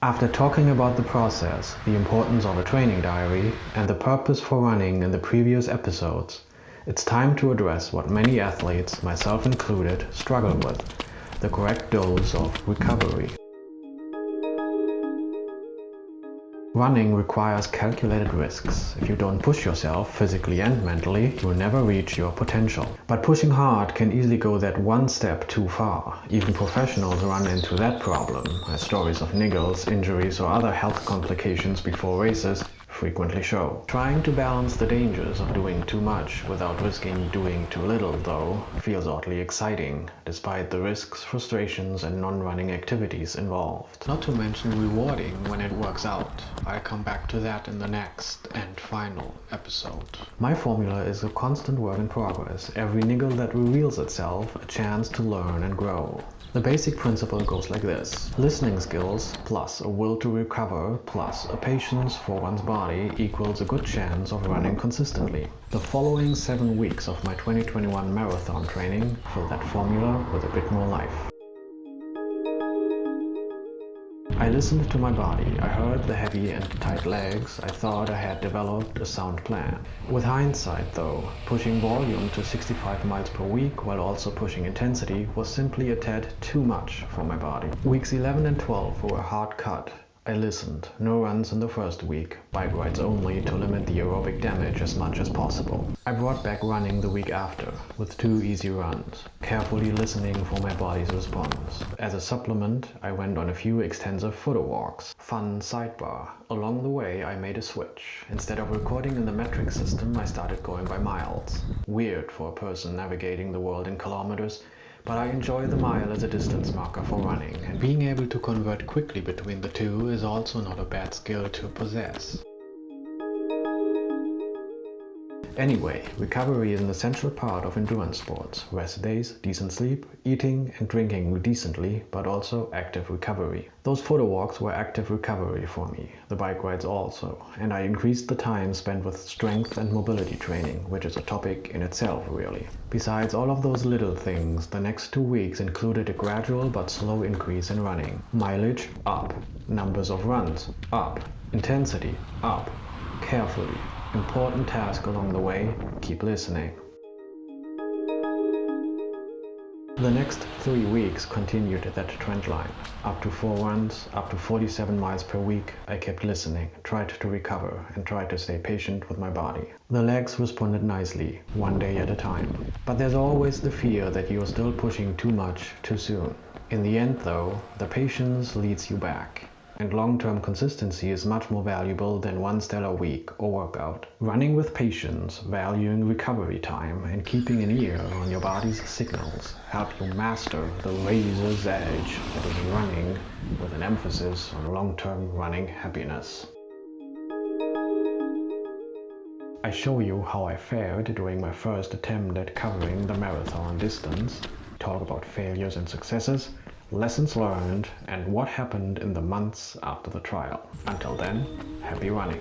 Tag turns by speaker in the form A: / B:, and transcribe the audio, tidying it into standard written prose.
A: After talking about the process, the importance of a training diary, and the purpose for running in the previous episodes, it's time to address what many athletes, myself included, struggle with: the correct dose of recovery. Running requires calculated risks. If you don't push yourself physically and mentally, you'll never reach your potential. But pushing hard can easily go that one step too far. Even professionals run into that problem, as stories of niggles, injuries, or other health complications before races frequently show. Trying to balance the dangers of doing too much without risking doing too little, though, feels oddly exciting, despite the risks, frustrations, and non-running activities involved. Not to mention rewarding when it works out. I'll come back to that in the next and final episode. My formula is a constant work in progress, every niggle that reveals itself a chance to learn and grow. The basic principle goes like this: listening skills plus a will to recover plus a patience for one's body equals a good chance of running consistently. The following 7 weeks of my 2021 marathon training fill that formula with a bit more life. I listened to my body. I heard the heavy and tight legs. I thought I had developed a sound plan. With hindsight, though, pushing volume to 65 miles per week while also pushing intensity was simply a tad too much for my body. Weeks 11 and 12 were a hard cut. I listened. No runs in the first week, bike rides only to limit the aerobic damage as much as possible. I brought back running the week after, with 2 easy runs, carefully listening for my body's response. As a supplement, I went on a few extensive photo walks. Fun sidebar: along the way I made a switch. Instead of recording in the metric system, I started going by miles. Weird for a person navigating the world in kilometers, but I enjoy the mile as a distance marker for running, and being able to convert quickly between the two is also not a bad skill to possess. Anyway, recovery is an essential part of endurance sports. Rest days, decent sleep, eating and drinking decently, but also active recovery. Those photo walks were active recovery for me, the bike rides also, and I increased the time spent with strength and mobility training, which is a topic in itself really. Besides all of those little things, the next 2 weeks included a gradual but slow increase in running. Mileage up, numbers of runs up, intensity up, carefully. Important task along the way: keep listening. The next 3 weeks continued that trend line. Up to 4 runs, up to 47 miles per week, I kept listening, tried to recover, and tried to stay patient with my body. The legs responded nicely, 1 day at a time. But there's always the fear that you're still pushing too much too soon. In the end, though, the patience leads you back. And long-term consistency is much more valuable than one stellar week or workout. Running with patience, valuing recovery time, and keeping an ear on your body's signals help you master the razor's edge that is running, with an emphasis on long-term running happiness. I show you how I fared during my first attempt at covering the marathon distance, talk about failures and successes, lessons learned, and what happened in the months after the trial. Until then, happy running.